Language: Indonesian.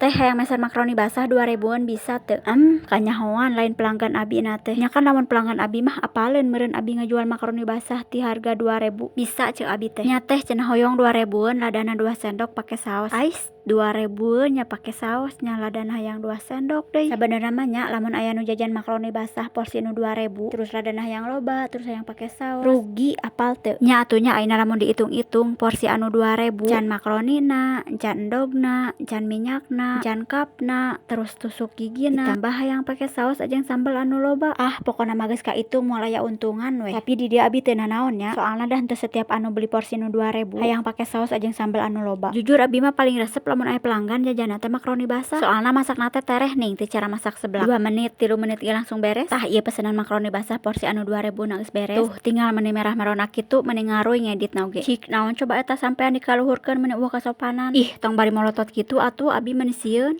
Teh hayang mesen makaroni basah 2000-an bisa teu? Kanyahoan lain pelanggan abi na teh. Nya kan lamun pelanggan abi mah apaleun meureun abi ngajual makaroni basah ti harga 2000. Bisa ceuk abi teh. Nya teh cenah hoyong 2000-an ladana 2 sendok pake saos. Ais 2000 nya pake saos nya ladana hayang 2 sendok deui. Sabenerna mah nya lamun aya nu jajan makaroni basah porsi nu 2000 terus ladana hayang loba terus hayang pake saos rugi apal teu. Nya atunya ayeuna lamun diitung-itung porsi anu 2000 can makaronina, can endogna, can minyakna, can cupna, terus tusuk gigina ditambah hayang pake saos ajeng sambel anu loba. Pokona mah geus kaitung moal aya untungan we. Tapi di dia abi teu naon nya. Soalna dah henteu setiap anu beli porsi nu 2000 hayang pake saos ajeng sambel anu loba. Jujur abi mah paling resep lamun aya pelanggan jajanna teh makaroni basah. Soalna masakna teh tereh ning ti cara masak seblak. 2 menit 3 menit ieu langsung beres. Tah ieu pesanan makaroni basah porsi anu 2000 na geus beres. Tuh tinggal meuni merah merona kitu meuni ngaruy ngeditna oge. Cik naon coba eta sampean dikaluhurkeun meuni eueuh kasopanan. Ih tong bari molotot kitu atuh abi meuni sieun.